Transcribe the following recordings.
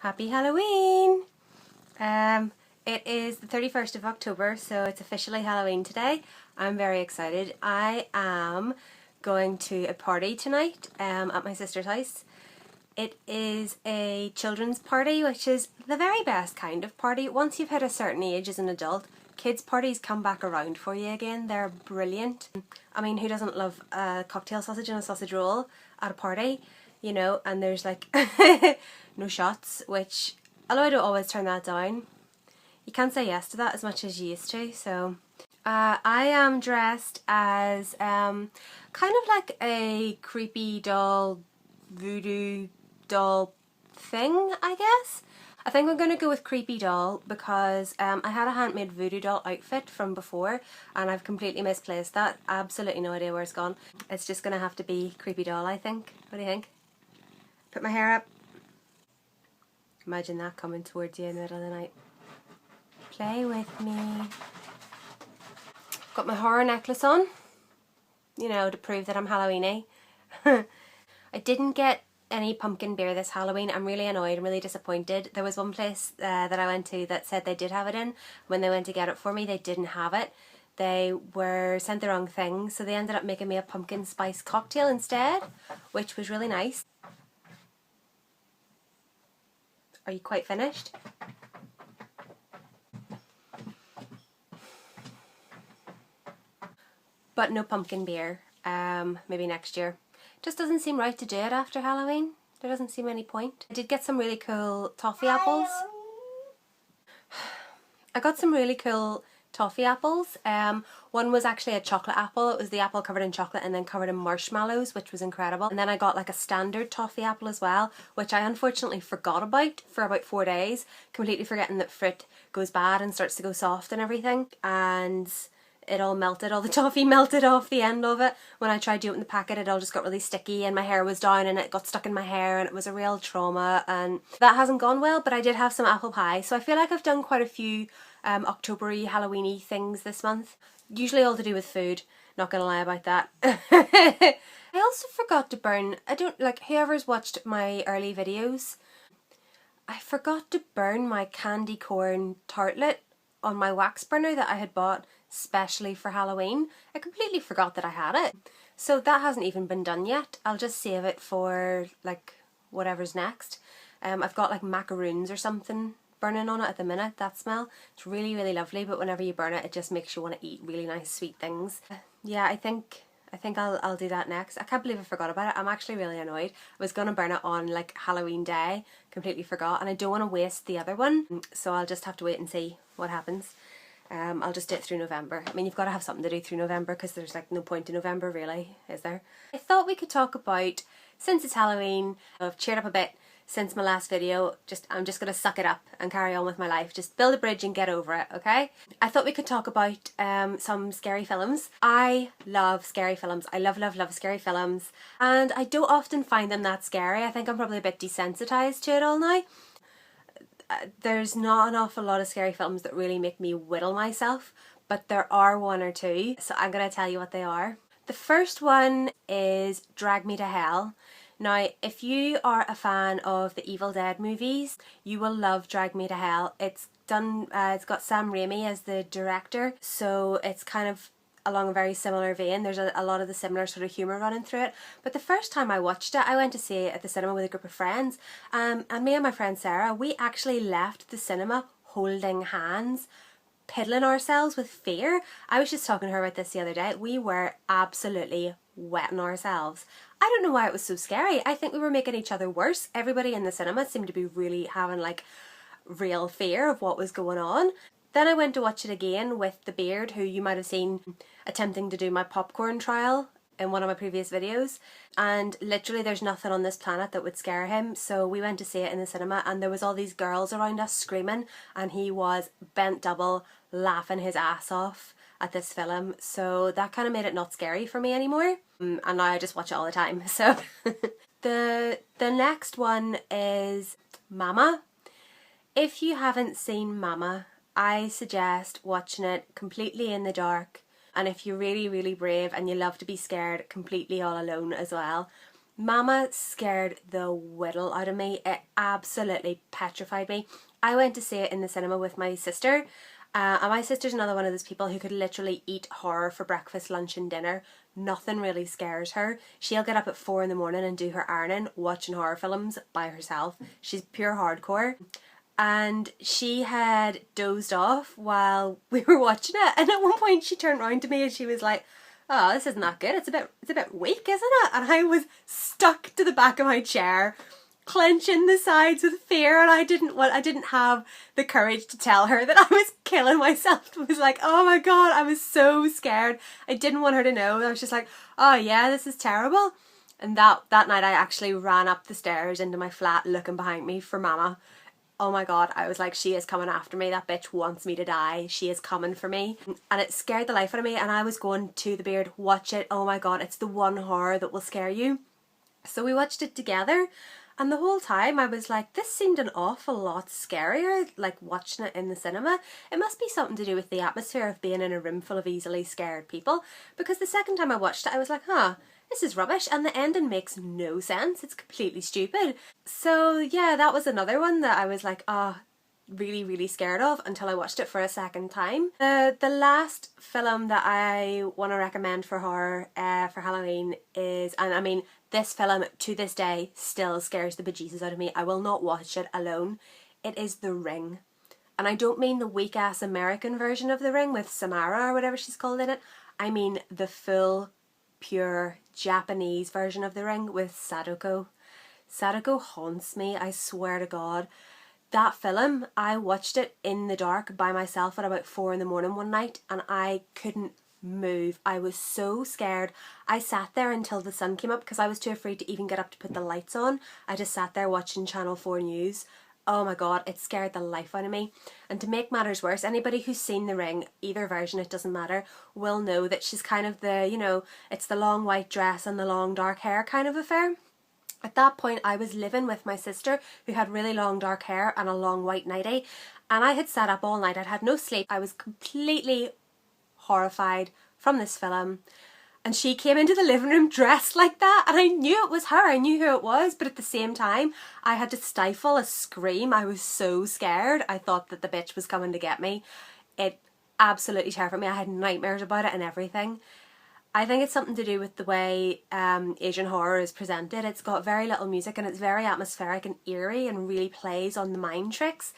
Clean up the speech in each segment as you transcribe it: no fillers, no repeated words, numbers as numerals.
Happy Halloween! It is the 31st of October, so it's officially Halloween today. I'm very excited. I am going to a party tonight at my sister's house. It is a children's party, which is the very best kind of party. Once you've hit a certain age as an adult, kids' parties come back around for you again. They're brilliant. I mean, who doesn't love a cocktail sausage and a sausage roll at a party? You know, and there's like no shots, which, although I don't always turn that down, you can't say yes to that as much as you used to. So I am dressed as kind of like a creepy doll, voodoo doll thing, I guess. I think I'm going to go with creepy doll because I had a handmade voodoo doll outfit from before and I've completely misplaced that. Absolutely no idea where it's gone. It's just going to have to be creepy doll, I think. What do you think? Put my hair up. Imagine that coming towards you in the middle of the night. Play with me. Got my horror necklace on, you know, to prove that I'm Halloweeny. I didn't get any pumpkin beer this Halloween. I'm really annoyed. I'm really disappointed. There was one place that I went to that said they did have it in. When they went to get it for me, they didn't have it. They were sent the wrong thing, so they ended up making me a pumpkin spice cocktail instead, which was really nice. Are you quite finished? But no pumpkin beer. Maybe next year. Just doesn't seem right to do it after Halloween. There doesn't seem any point. I did get some really cool toffee apples. I got some really cool toffee apples. One was actually a chocolate apple. It was the apple covered in chocolate and then covered in marshmallows, which was incredible. And then I got like a standard toffee apple as well, which I unfortunately forgot about for about 4 days, completely forgetting that fruit goes bad and starts to go soft and everything. And it all melted, all the toffee melted off the end of it. When I tried to open the packet, it all just got really sticky and my hair was down and it got stuck in my hair and it was a real trauma, and that hasn't gone well. But I did have some apple pie, so I feel like I've done quite a few October-y, Halloween-y things this month. Usually all to do with food, not gonna lie about that. I also forgot to burn, whoever's watched my early videos, I forgot to burn my candy corn tartlet on my wax burner that I had bought specially for Halloween. I completely forgot that I had it. So that hasn't even been done yet. I'll just save it for like whatever's next. I've got like macaroons or something burning on it at the minute. That smell, it's really, really lovely, but whenever you burn it, it just makes you want to eat really nice sweet things. Yeah, I think I'll do that next. I can't believe I forgot about it. I'm actually really annoyed. I was gonna burn it on like Halloween day, completely forgot, and I don't want to waste the other one, so I'll just have to wait and see what happens. I'll just do it through November. I mean, you've got to have something to do through November because there's like no point in November really, is there? I thought we could talk about, since it's Halloween, I've cheered up a bit since my last video. I'm just going to suck it up and carry on with my life. Just build a bridge and get over it, okay? I thought we could talk about some scary films. I love scary films. I love, love, love scary films. And I don't often find them that scary. I think I'm probably a bit desensitized to it all now. There's not an awful lot of scary films that really make me whittle myself, but there are one or two, so I'm going to tell you what they are. The first one is Drag Me to Hell. Now, if you are a fan of the Evil Dead movies, you will love Drag Me to Hell. It's got Sam Raimi as the director, so it's kind of along a very similar vein. There's a lot of the similar sort of humour running through it. But the first time I watched it, I went to see it at the cinema with a group of friends, and me and my friend Sarah, we actually left the cinema holding hands, piddling ourselves with fear. I was just talking to her about this the other day. We were absolutely wetting ourselves. I don't know why it was so scary. I think we were making each other worse. Everybody in the cinema seemed to be really having like real fear of what was going on. Then I went to watch it again with the Beard, who you might have seen attempting to do my popcorn trial in one of my previous videos, and literally there's nothing on this planet that would scare him, so we went to see it in the cinema and there was all these girls around us screaming and he was bent double laughing his ass off at this film, so that kind of made it not scary for me anymore, and now I just watch it all the time. So the next one is Mama. If you haven't seen Mama, I suggest watching it completely in the dark, and if you're really, really brave and you love to be scared, completely all alone as well. Mama scared the whittle out of me. It absolutely petrified me. I went to see it in the cinema with my sister. And my sister's another one of those people who could literally eat horror for breakfast, lunch and dinner. Nothing really scares her. She'll get up at 4 in the morning and do her ironing watching horror films by herself. She's pure hardcore. And she had dozed off while we were watching it, and at one point she turned around to me and she was like, "Oh, this isn't that good. It's a bit weak, isn't it?" And I was stuck to the back of my chair, clenching the sides with fear, and I didn't have the courage to tell her that I was killing myself. I was like, oh my god, I was so scared. I didn't want her to know. I was just like, oh yeah, this is terrible. And that night I actually ran up the stairs into my flat looking behind me for Mama. Oh my god, I was like, she is coming after me. That bitch wants me to die. She is coming for me. And it scared the life out of me, and I was going to the beard, watch it. Oh my god, it's the one horror that will scare you. So we watched it together, and the whole time I was like, this seemed an awful lot scarier, like watching it in the cinema. It must be something to do with the atmosphere of being in a room full of easily scared people, because the second time I watched it I was like, huh, this is rubbish, and the ending makes no sense. It's completely stupid. So yeah, that was another one that I was like, really, really scared of until I watched it for a second time. The last film that I want to recommend for horror for Halloween is, and I mean, this film to this day still scares the bejesus out of me. I will not watch it alone. It is The Ring. And I don't mean the weak ass American version of The Ring with Samara or whatever she's called in it. I mean the full, pure Japanese version of The Ring with Sadako. Sadako haunts me, I swear to God. That film, I watched it in the dark by myself at about 4 in the morning one night, and I couldn't move. I was so scared. I sat there until the sun came up because I was too afraid to even get up to put the lights on. I just sat there watching Channel 4 News. Oh my god, it scared the life out of me. And to make matters worse, anybody who's seen The Ring, either version, it doesn't matter, will know that she's kind of the, you know, it's the long white dress and the long dark hair kind of affair. At that point I was living with my sister, who had really long dark hair and a long white nightie, and I had sat up all night. I'd had no sleep. I was completely horrified from this film. And she came into the living room dressed like that, and I knew it was her. I knew who it was, but at the same time I had to stifle a scream. I was so scared. I thought that the bitch was coming to get me. It absolutely terrified me. I had nightmares about it and everything. I think it's something to do with the way Asian horror is presented. It's got very little music and it's very atmospheric and eerie and really plays on the mind tricks.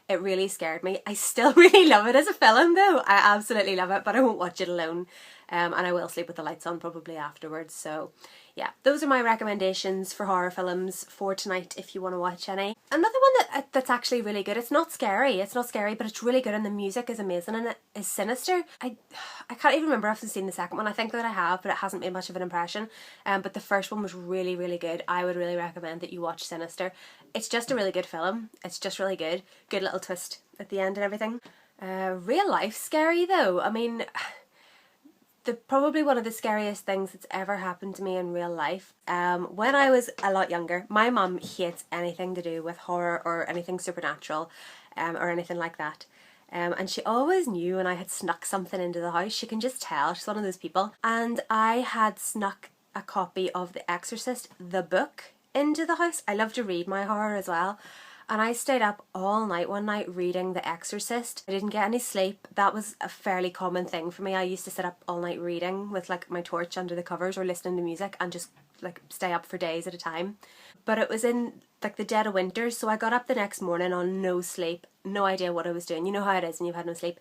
It really scared me. I still really love it as a film though. I absolutely love it, but I won't watch it alone. And I will sleep with the lights on probably afterwards. So yeah, those are my recommendations for horror films for tonight if you want to watch any. Another one that's actually really good, it's not scary, but it's really good and the music is amazing and it is Sinister. I can't even remember if I've seen the second one. I think that I have, but it hasn't made much of an impression. But the first one was really, really good. I would really recommend that you watch Sinister. It's just a really good film. It's just really good. Good little twist at the end and everything. Real life scary though. I mean, probably one of the scariest things that's ever happened to me in real life. When I was a lot younger, my mum hates anything to do with horror or anything supernatural or anything like that. And she always knew when I had snuck something into the house. She can just tell. She's one of those people. And I had snuck a copy of The Exorcist, the book, into the house. I love to read my horror as well. And I stayed up all night one night reading The Exorcist. I didn't get any sleep. That was a fairly common thing for me. I used to sit up all night reading with like my torch under the covers or listening to music and just like stay up for days at a time. But it was in like the dead of winter, so I got up the next morning on no sleep, no idea what I was doing. You know how it is when you've had no sleep.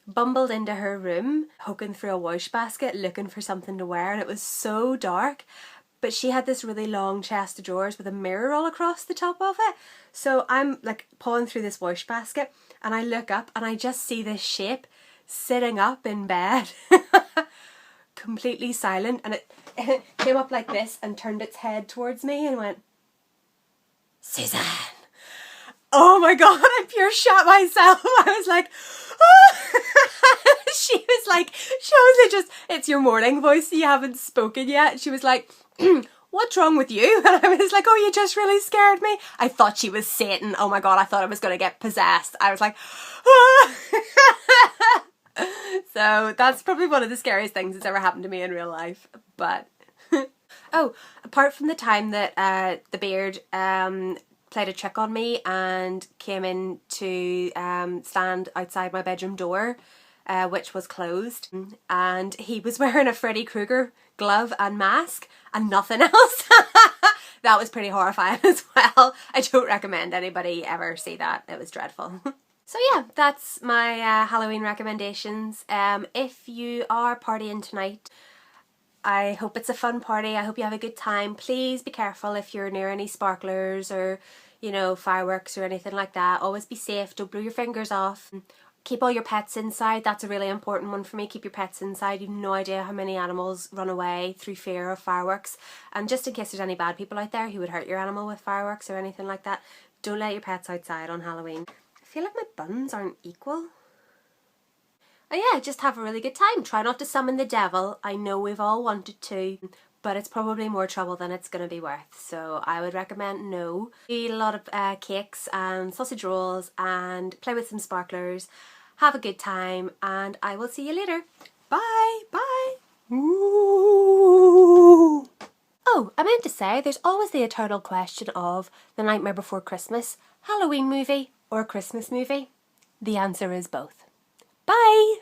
Bumbled into her room, poking through a wash basket looking for something to wear, and it was so dark. But she had this really long chest of drawers with a mirror all across the top of it. So I'm like pawing through this wash basket and I look up and I just see this shape sitting up in bed. Completely silent, and it came up like this and turned its head towards me and went, "Suzanne." Oh my god, I pure shot myself. I was like, oh. She was like, just, "It's your morning voice, you haven't spoken yet." She was like, "What's wrong with you?" And I was like, "Oh, you just really scared me." I thought she was Satan. Oh my god, I thought I was going to get possessed. I was like, oh. So that's probably one of the scariest things that's ever happened to me in real life. But Oh, apart from the time that the beard played a trick on me and came in to stand outside my bedroom door, which was closed, and he was wearing a Freddy Krueger glove and mask and nothing else. That was pretty horrifying as well. I don't recommend anybody ever see that. It was dreadful. So yeah, that's my Halloween recommendations. If you are partying tonight, I hope it's a fun party. I hope you have a good time. Please be careful if you're near any sparklers or, you know, fireworks or anything like that. Always be safe. Don't blow your fingers off. Keep all your pets inside. That's a really important one for me. Keep your pets inside. You've no idea how many animals run away through fear of fireworks. And just in case there's any bad people out there who would hurt your animal with fireworks or anything like that, don't let your pets outside on Halloween. I feel like my buns aren't equal. Oh yeah, just have a really good time. Try not to summon the devil. I know we've all wanted to, but it's probably more trouble than it's going to be worth. So I would recommend no. Eat a lot of cakes and sausage rolls and play with some sparklers. Have a good time and I will see you later. Bye! Bye! Ooh. Oh, I meant to say, there's always the eternal question of The Nightmare Before Christmas, Halloween movie or Christmas movie? The answer is both. Bye!